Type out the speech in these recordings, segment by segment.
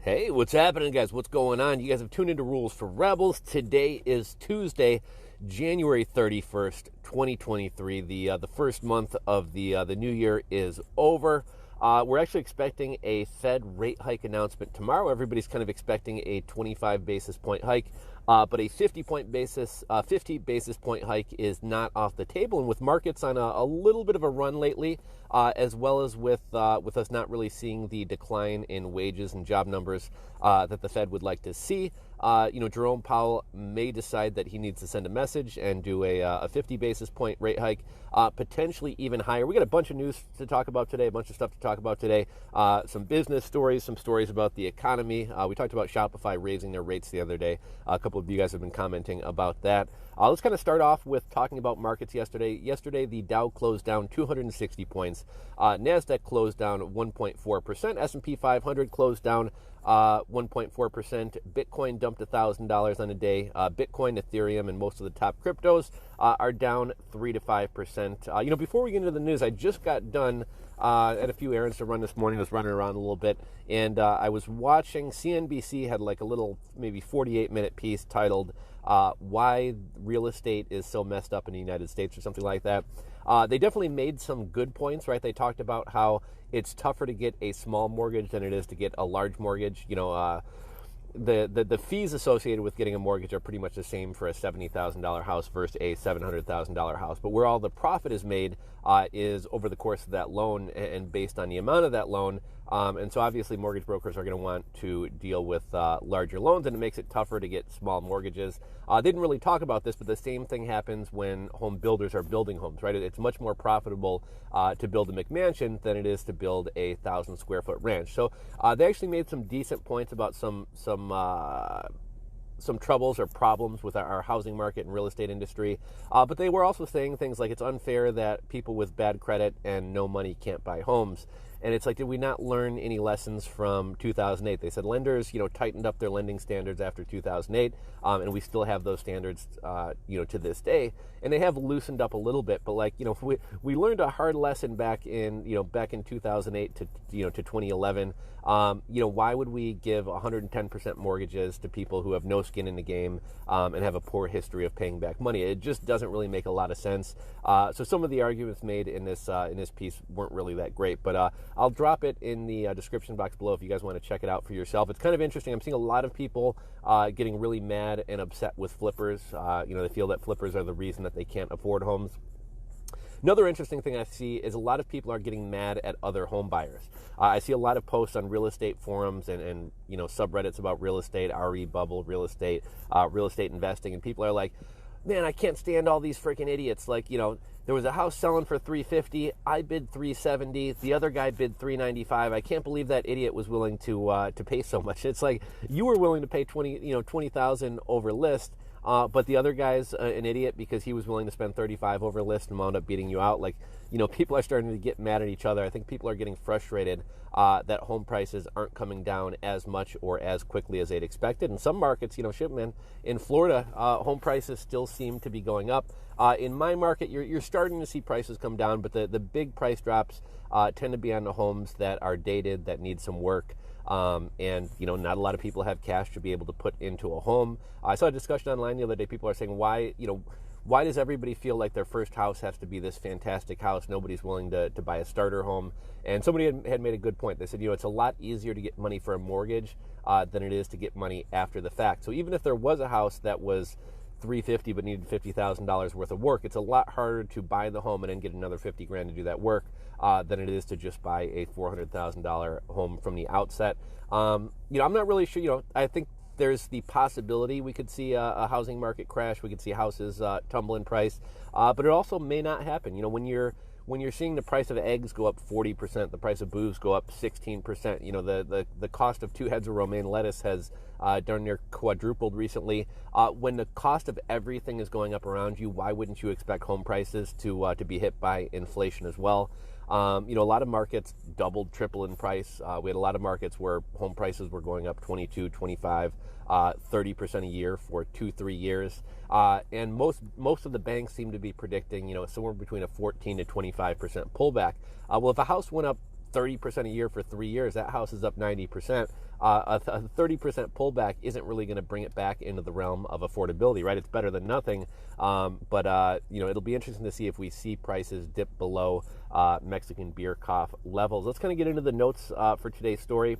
Hey, what's happening, guys? What's going on? You guys have tuned into Rules for Rebels. Today is Tuesday, January 31st, 2023. The first month of the new year is over. We're actually expecting a Fed rate hike announcement tomorrow. Everybody's kind of expecting a 25 basis point hike, but a 50 basis point hike is not off the table. And with markets on a little bit of a run lately, as well as with us not really seeing the decline in wages and job numbers that the Fed would like to see, Jerome Powell may decide that he needs to send a message and do a 50 basis point rate hike, potentially even higher. We got a bunch of news to talk about today, a bunch of stuff to talk about today, some business stories, some stories about the economy. We talked about Shopify raising their rates the other day. A couple of you guys have been commenting about that. Let's kind of start off with talking about markets yesterday. Yesterday, the Dow closed down 260 points. NASDAQ closed down 1.4%. S&P 500 closed down 1.4%. Bitcoin dumped $1,000 on a day. Bitcoin, Ethereum, and most of the top cryptos are down 3 to 5%. Before we get into the news, I just got done at a few errands to run this morning. I was running around a little bit, and I was watching CNBC had like a little maybe 48-minute piece titled "Why Real Estate is So Messed Up in the United States" or something like that. They definitely made some good points, right? They talked about how it's tougher to get a small mortgage than it is to get a large mortgage. The fees associated with getting a mortgage are pretty much the same for a $70,000 house versus a $700,000 house. But where all the profit is made is over the course of that loan and based on the amount of that loan. And so obviously mortgage brokers are going to want to deal with larger loans, and it makes it tougher to get small mortgages. They didn't really talk about this, but the same thing happens when home builders are building homes, right? It's much more profitable to build a McMansion than it is to build a 1,000-square-foot ranch. So they actually made some decent points about some troubles or problems with our housing market and real estate industry. But they were also saying things like it's unfair that people with bad credit and no money can't buy homes. And it's like, did we not learn any lessons from 2008? They said lenders, tightened up their lending standards after 2008, and we still have those standards, to this day. And they have loosened up a little bit, but we learned a hard lesson back in 2008 to 2011. Why would we give 110% mortgages to people who have no skin in the game and have a poor history of paying back money? It just doesn't really make a lot of sense. So some of the arguments made in this piece weren't really that great, but I'll drop it in the description box below if you guys want to check it out for yourself. It's kind of interesting. I'm seeing a lot of people getting really mad and upset with flippers. They feel that flippers are the reason that they can't afford homes. Another interesting thing I see is a lot of people are getting mad at other home buyers. I see a lot of posts on real estate forums and subreddits about real estate, RE bubble, real estate investing, and people are like, man, I can't stand all these freaking idiots. There was a house selling for $350. I bid $370. The other guy bid $395. I can't believe that idiot was willing to pay so much. It's like you were willing to pay $20,000 over list. But the other guy's an idiot because he was willing to spend $35 over list and wound up beating you out. People are starting to get mad at each other. I think people are getting frustrated that home prices aren't coming down as much or as quickly as they'd expected. In some markets, in Florida, home prices still seem to be going up. In my market, you're starting to see prices come down, but the big price drops tend to be on the homes that are dated, that need some work. And not a lot of people have cash to be able to put into a home. I saw a discussion online the other day. People are saying, why does everybody feel like their first house has to be this fantastic house? Nobody's willing to buy a starter home. And somebody had made a good point. They said, it's a lot easier to get money for a mortgage than it is to get money after the fact. So even if there was a house that was $350 but needed $50,000 worth of work, it's a lot harder to buy the home and then get another $50,000 to do that work than it is to just buy a $400,000 home from the outset. I'm not really sure. I think there's the possibility we could see a housing market crash. We could see houses tumble in price, but it also may not happen. When you're seeing the price of eggs go up 40%, the price of booze go up 16%, the cost of 2 heads of romaine lettuce has darn near quadrupled recently. When the cost of everything is going up around you, why wouldn't you expect home prices to be hit by inflation as well? A lot of markets doubled, tripled in price. We had a lot of markets where home prices were going up 22, 25, 30% a year for 2-3 years. And most of the banks seem to be predicting, somewhere between a 14 to 25% pullback. Well, if a house went up 30% a year for 3 years. That house is up 90%. A 30% pullback isn't really going to bring it back into the realm of affordability, right? It's better than nothing, but it'll be interesting to see if we see prices dip below Mexican beer cough levels. Let's kind of get into the notes for today's story.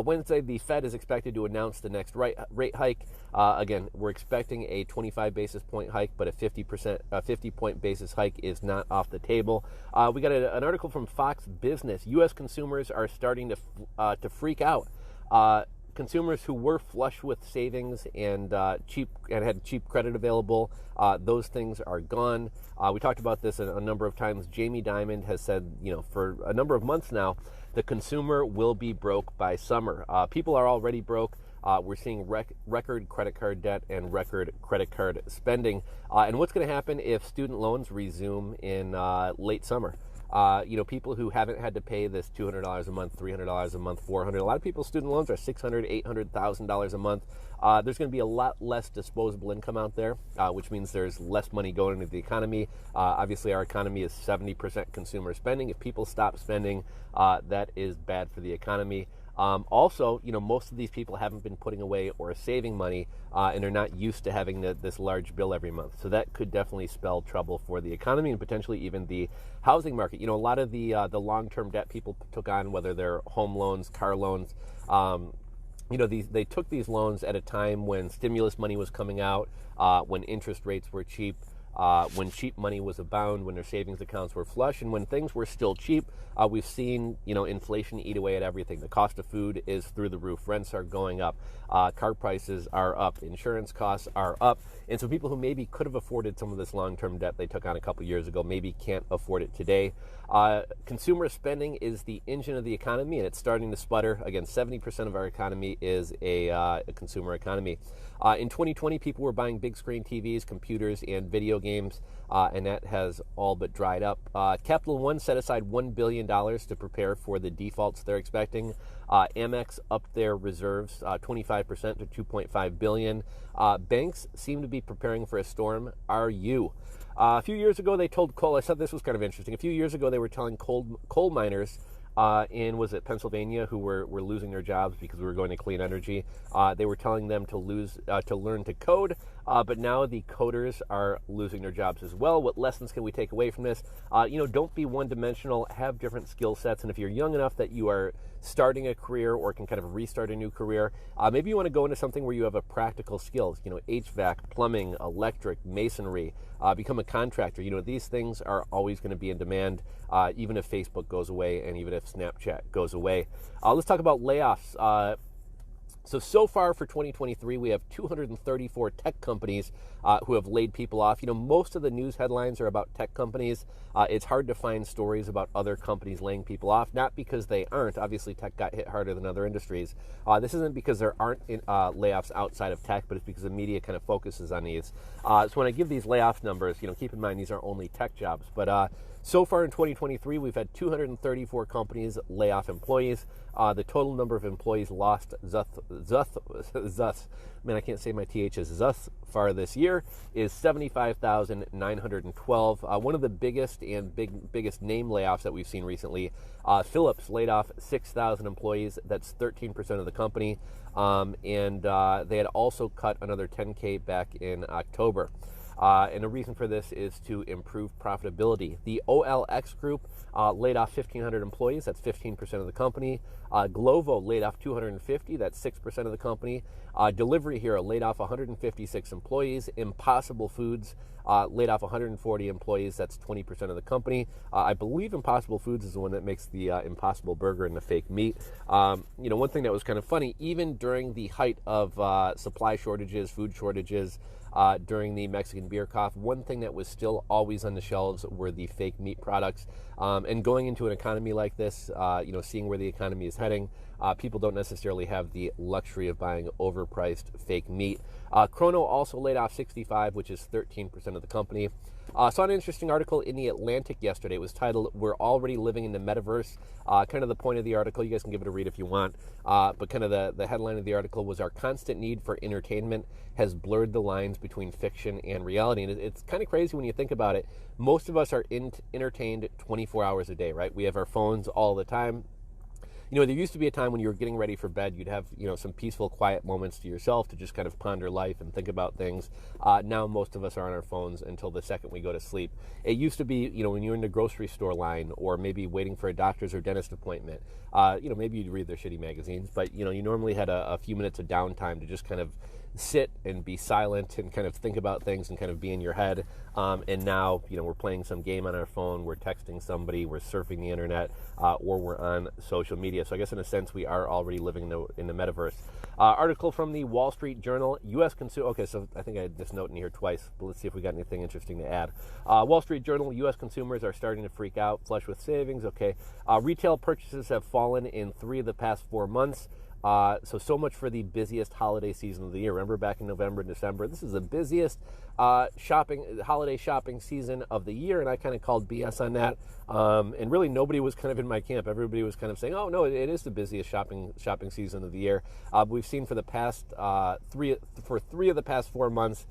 Wednesday, the Fed is expected to announce the next rate hike. Again, we're expecting a 25 basis point hike, but a 50 point basis hike is not off the table. We got an article from Fox Business. U.S. consumers are starting to freak out. Consumers who were flush with savings and had cheap credit available, those things are gone. We talked about this a number of times. Jamie Dimon has said, for a number of months now, the consumer will be broke by summer. People are already broke. We're seeing record credit card debt and record credit card spending. And what's going to happen if student loans resume in late summer? People who haven't had to pay this $200 a month, $300 a month, $400. A lot of people's student loans are $600, $800,000 a month. There's going to be a lot less disposable income out there, which means there's less money going into the economy. Obviously, our economy is 70% consumer spending. If people stop spending, that is bad for the economy. Also, most of these people haven't been putting away or saving money, and they're not used to having this large bill every month. So that could definitely spell trouble for the economy and potentially even the housing market. A lot of the long-term debt people took on, whether they're home loans, car loans, they took these loans at a time when stimulus money was coming out, when interest rates were cheap. When cheap money was abound, when their savings accounts were flush, and when things were still cheap, we've seen, inflation eat away at everything. The cost of food is through the roof. Rents are going up. Car prices are up. Insurance costs are up. And so people who maybe could have afforded some of this long-term debt they took on a couple years ago maybe can't afford it today. Consumer spending is the engine of the economy, and it's starting to sputter. Again, 70% of our economy is a consumer economy. In 2020, people were buying big screen TVs, computers, and video games, and that has all but dried up. Capital One set aside $1 billion to prepare for the defaults they're expecting. Amex upped their reserves 25% to $2.5 billion. Banks seem to be preparing for a storm. Are you? A few years ago, they told I thought this was kind of interesting. A few years ago, they were telling coal miners in, was it Pennsylvania, who were losing their jobs because we were going to clean energy. They were telling them to learn to code, but now the coders are losing their jobs as well. What lessons can we take away from this? Don't be one-dimensional. Have different skill sets, and if you're young enough that you are starting a career or can kind of restart a new career, maybe you want to go into something where you have a practical skills, HVAC, plumbing, electric, masonry, become a contractor. These things are always going to be in demand, even if Facebook goes away and even if Snapchat goes away. Let's talk about layoffs. So far for 2023, we have 234 tech companies who have laid people off. Most of the news headlines are about tech companies. It's hard to find stories about other companies laying people off, not because they aren't. Obviously, tech got hit harder than other industries. This isn't because there aren't layoffs outside of tech, but it's because the media kind of focuses on these. So when I give these layoff numbers, keep in mind these are only tech jobs. But so far in 2023, we've had 234 companies lay off employees. The total number of employees lost thus far this year is 75,912. One of the biggest name layoffs that we've seen recently, Philips laid off 6,000 employees. That's 13% of the company. And they had also cut another 10K back in October. And the reason for this is to improve profitability. The OLX Group laid off 1,500 employees. That's 15% of the company. Glovo laid off 250. That's 6% of the company. Delivery Hero laid off 156 employees. Impossible Foods laid off 140 employees. That's 20% of the company. I believe Impossible Foods is the one that makes the Impossible Burger and the fake meat. One thing that was kind of funny, even during the height of supply shortages, food shortages, during the Mexican beer cough, one thing that was still always on the shelves were the fake meat products. And going into an economy like this, seeing where the economy is heading, people don't necessarily have the luxury of buying overpriced fake meat. Chrono also laid off 65, which is 13% of the company. Saw an interesting article in The Atlantic yesterday. It was titled, "We're Already Living in the Metaverse." Kind of the point of the article, you guys can give it a read if you want, but kind of the headline of the article was, "Our constant need for entertainment has blurred the lines between fiction and reality." And it's kind of crazy when you think about it. Most of us are entertained 24 hours a day, right? We have our phones all the time. You know, there used to be a time when you were getting ready for bed, you'd have, you know, some peaceful, quiet moments to yourself to just kind of ponder life and think about things. Now most of us are on our phones until the second we go to sleep. It used to be, you know, when you're in the grocery store line or maybe waiting for a doctor's or dentist appointment, you know, maybe you'd read their shitty magazines, but, you know, you normally had a few minutes of downtime to just kind of sit and be silent and kind of think about things and kind of be in your head. And now, you know, we're playing some game on our phone, we're texting somebody, we're surfing the internet, or we're on social media. So I guess in a sense, we are already living in the metaverse. Article from the Wall Street Journal, U.S. consumer. Okay, so I think I had this note in here twice, but let's see if we got anything interesting to add. Wall Street Journal, U.S. consumers are starting to freak out, flush with savings. Okay, retail purchases have fallen in 3 of the past 4 months. So much for the busiest holiday season of the year. Remember back in November and December, this is the busiest holiday shopping season of the year, and I kind of called BS on that. And really nobody was kind of in my camp. Everybody was kind of saying, oh, no, it is the busiest shopping season of the year. We've seen for the past 3 of the past 4 months,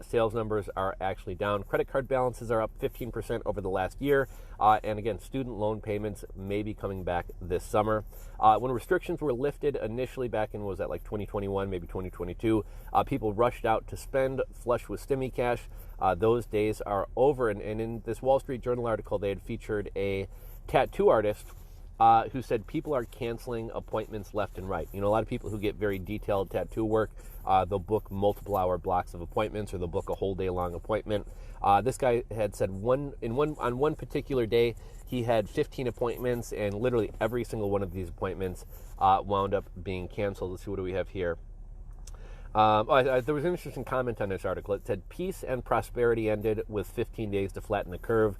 sales numbers are actually down. Credit card balances are up 15% over the last year. And again, student loan payments may be coming back this summer. When restrictions were lifted initially back in, what was that, like 2021, maybe 2022, people rushed out to spend, flush with stimmy cash. Those days are over. And in this Wall Street Journal article, they had featured a tattoo artist who said people are canceling appointments left and right. You know, a lot of people who get very detailed tattoo work, they'll book multiple hour blocks of appointments, or they'll book a whole day long appointment. This guy had said on one particular day, he had 15 appointments, and literally every single one of these appointments wound up being canceled. Let's see, what do we have here? There was an interesting comment on this article. It said, "Peace and prosperity ended with 15 days to flatten the curve.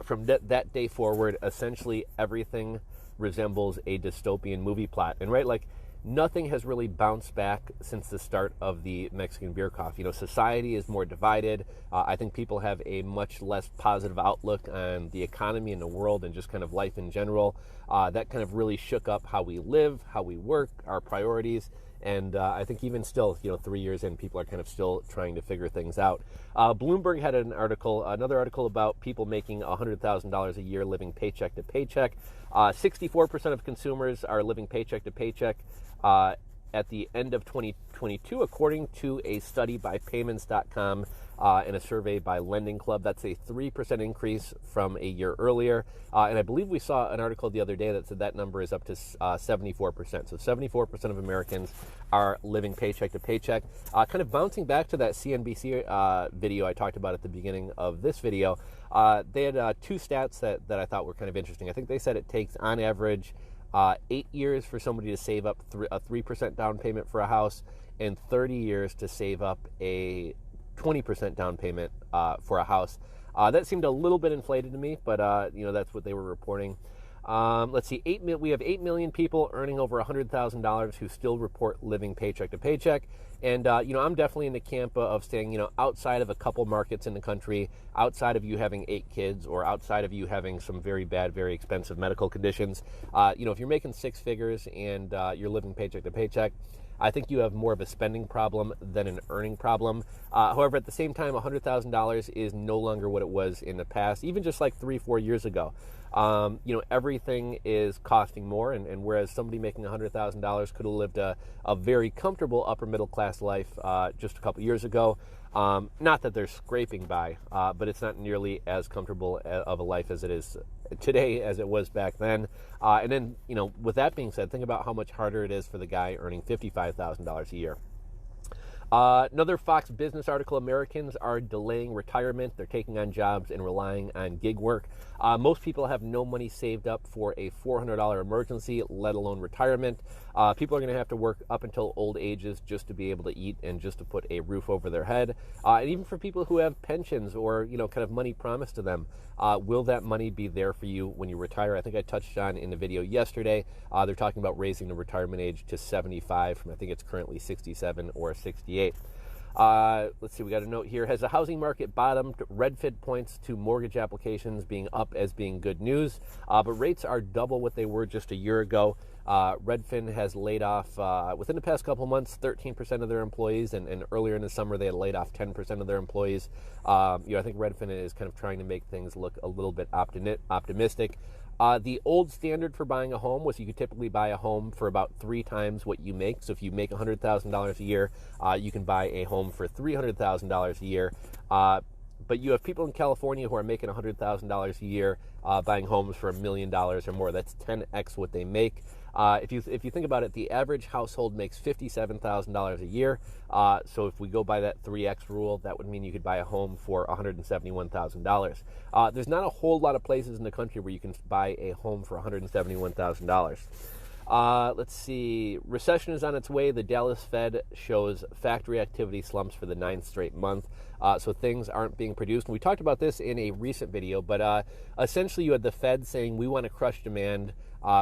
From that day forward, essentially everything resembles a dystopian movie plot." And right, like, nothing has really bounced back since the start of the Mexican beer cough. You know, society is more divided. I think people have a much less positive outlook on the economy and the world and just kind of life in general. That kind of really shook up how we live, how we work, our priorities. And I think even still, you know, 3 years in, people are kind of still trying to figure things out. Bloomberg had another article about people making $100,000 a year living paycheck to paycheck. 64% of consumers are living paycheck to paycheck at the end of 2022, according to a study by Payments.com and a survey by Lending Club. That's a 3% increase from a year earlier. And I believe we saw an article the other day that said that number is up to 74%. So 74% of Americans are living paycheck to paycheck. Kind of bouncing back to that CNBC video I talked about at the beginning of this video, they had 2 stats that I thought were kind of interesting. I think they said it takes, on average, 8 years for somebody to save up a 3% down payment for a house, and 30 years to save up a 20% down payment for a house. That seemed a little bit inflated to me, but you know, that's what they were reporting. Let's see, we have 8 million people earning over $100,000 who still report living paycheck to paycheck. And, you know, I'm definitely in the camp of staying, you know, outside of a couple markets in the country, outside of you having 8 kids, or outside of you having some very bad, very expensive medical conditions. You know, if you're making 6 figures and you're living paycheck to paycheck, I think you have more of a spending problem than an earning problem. However, at the same time, $100,000 is no longer what it was in the past, even just like 3-4 years ago. You know, everything is costing more, and whereas somebody making $100,000 could have lived a very comfortable upper middle class life just a couple years ago, not that they're scraping by, but it's not nearly as comfortable of a life as it is today as it was back then. And then, you know, with that being said, think about how much harder it is for the guy earning $55,000 a year. Another Fox Business article, Americans are delaying retirement. They're taking on jobs and relying on gig work. Most people have no money saved up for a $400 emergency, let alone retirement. People are going to have to work up until old ages just to be able to eat and just to put a roof over their head. And even for people who have pensions or, you know, kind of money promised to them, will that money be there for you when you retire? I think I touched on in the video yesterday. They're talking about raising the retirement age to 75 from, I think it's currently 67 or 68. Let's see, we got a note here. Has the housing market bottomed? Redfin points to mortgage applications being up as being good news, but rates are double what they were just a year ago. Redfin has laid off, within the past couple months, 13% of their employees, and earlier in the summer they had laid off 10% of their employees. I think Redfin is kind of trying to make things look a little bit optimistic. The old standard for buying a home was you could typically buy a home for about 3 times what you make. So if you make $100,000 a year, you can buy a home for $300,000 a year. But you have people in California who are making $100,000 a year buying homes for $1 million or more. That's 10x what they make. If you think about it, the average household makes $57,000 a year. So if we go by that 3x rule, that would mean you could buy a home for $171,000. There's not a whole lot of places in the country where you can buy a home for $171,000. Let's see. Recession is on its way. The Dallas Fed shows factory activity slumps for the 9th straight month. So things aren't being produced. And we talked about this in a recent video, but essentially you had the Fed saying we want to crush demand.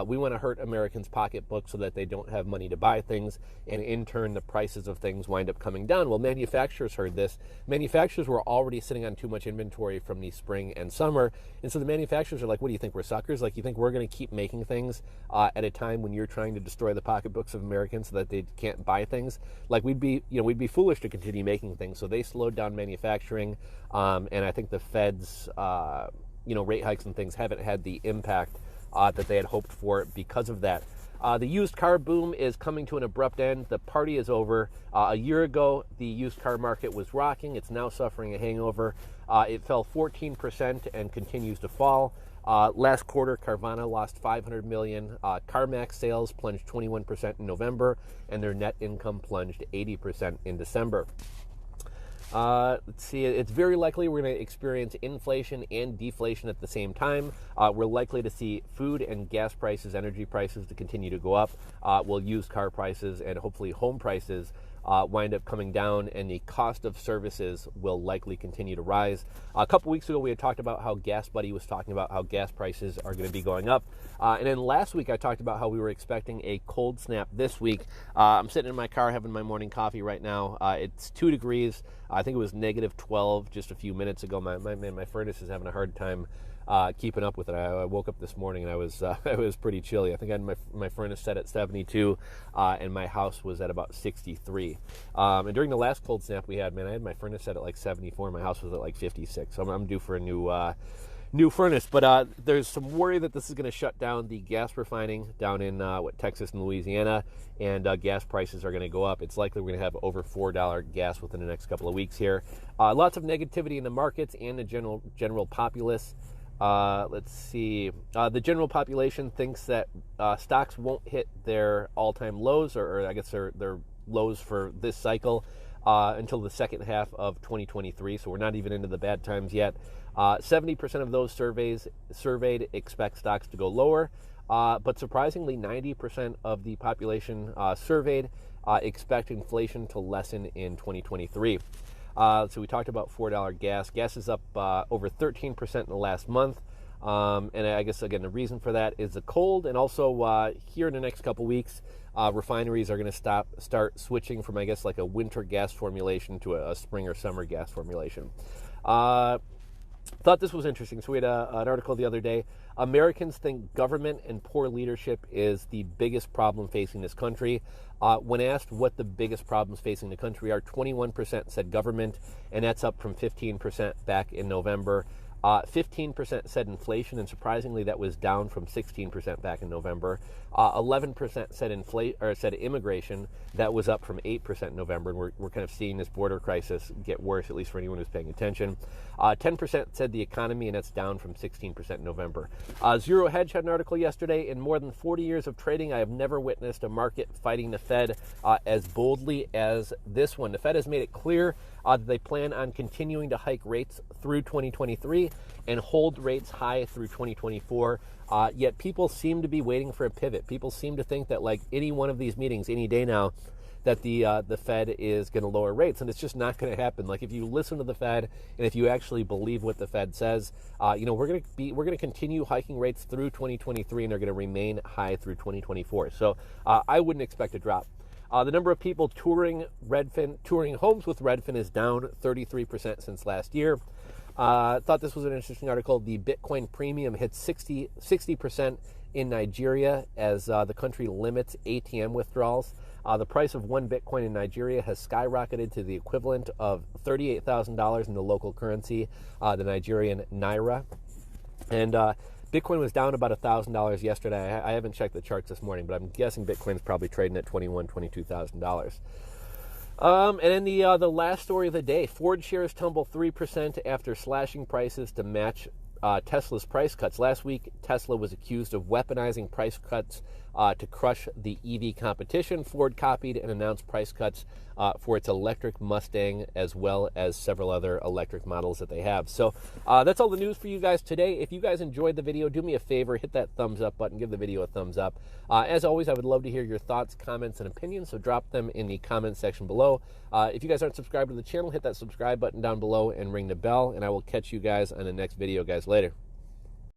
We want to hurt Americans' pocketbooks so that they don't have money to buy things, and in turn, the prices of things wind up coming down. Well, manufacturers heard this. Manufacturers were already sitting on too much inventory from the spring and summer, and so the manufacturers are like, what do you think, we're suckers? Like, you think we're going to keep making things at a time when you're trying to destroy the pocketbooks of Americans so that they can't buy things? Like, we'd be foolish to continue making things. So they slowed down manufacturing, and I think the Fed's rate hikes and things haven't had the impact that they had hoped for because of that. The used car boom is coming to an abrupt end. The party is over. A year ago, the used car market was rocking. It's now suffering a hangover. It fell 14% and continues to fall. Last quarter, Carvana lost $500 million. CarMax sales plunged 21% in November, and their net income plunged 80% in December. Let's see, it's very likely we're going to experience inflation and deflation at the same time. We're likely to see food and gas prices, energy prices to continue to go up. We'll use car prices and hopefully home prices wind up coming down, and the cost of services will likely continue to rise. A couple weeks ago, we had talked about how Gas Buddy was talking about how gas prices are going to be going up. And then last week, I talked about how we were expecting a cold snap this week. I'm sitting in my car having my morning coffee right now. It's 2 degrees. I think it was negative 12 just a few minutes ago. My furnace is having a hard time keeping up with it. I woke up this morning and I was it was pretty chilly. I think I had my furnace set at 72, and my house was at about 63. And during the last cold snap we had, I had my furnace set at like 74. My house was at like 56. So I'm due for a new furnace. But there's some worry that this is going to shut down the gas refining down in Texas and Louisiana, and gas prices are going to go up. It's likely we're going to have over $4 gas within the next couple of weeks here. Lots of negativity in the markets and the general populace. Let's see. The general population thinks that stocks won't hit their all-time lows, or I guess their lows for this cycle until the second half of 2023. So we're not even into the bad times yet. 70% of those surveyed expect stocks to go lower, but surprisingly, 90% of the population surveyed expect inflation to lessen in 2023. So we talked about $4 gas. Gas is up over 13% in the last month. And I guess, again, the reason for that is the cold. And also here in the next couple weeks, refineries are going to start switching from, I guess, like a winter gas formulation to a spring or summer gas formulation. Thought this was interesting. So we had an article the other day. Americans think government and poor leadership is the biggest problem facing this country. When asked what the biggest problems facing the country are, 21% said government, and that's up from 15% back in November. 15% said inflation, and surprisingly, that was down from 16% back in November. 11% said immigration. That was up from 8% in November, and we're kind of seeing this border crisis get worse, at least for anyone who's paying attention. 10% said the economy, and that's down from 16% in November. Zero Hedge had an article yesterday. In more than 40 years of trading, I have never witnessed a market fighting the Fed as boldly as this one. The Fed has made it clear that they plan on continuing to hike rates through 2023 and hold rates high through 2024. Yet people seem to be waiting for a pivot. People seem to think that, like, any one of these meetings, any day now, that the Fed is going to lower rates, and it's just not going to happen. Like, if you listen to the Fed and if you actually believe what the Fed says, we're going to continue hiking rates through 2023, and they're going to remain high through 2024. So I wouldn't expect a drop. The number of people touring homes with Redfin is down 33% since last year. Thought this was an interesting article. The Bitcoin premium hit 60% in Nigeria as the country limits ATM withdrawals. The price of one Bitcoin in Nigeria has skyrocketed to the equivalent of $38,000 in the local currency, the Nigerian naira. And Bitcoin was down about $1,000 yesterday. I haven't checked the charts this morning, but I'm guessing Bitcoin's probably trading at $21,000, $22,000. And then the last story of the day, Ford shares tumble 3% after slashing prices to match Tesla's price cuts. Last week, Tesla was accused of weaponizing price cuts to crush the EV competition. Ford copied and announced price cuts for its electric Mustang as well as several other electric models that they have. So that's all the news for you guys today. If you guys enjoyed the video, do me a favor, hit that thumbs up button, give the video a thumbs up. As always, I would love to hear your thoughts, comments, and opinions, so drop them in the comments section below. If you guys aren't subscribed to the channel, hit that subscribe button down below and ring the bell, and I will catch you guys on the next video, guys, later.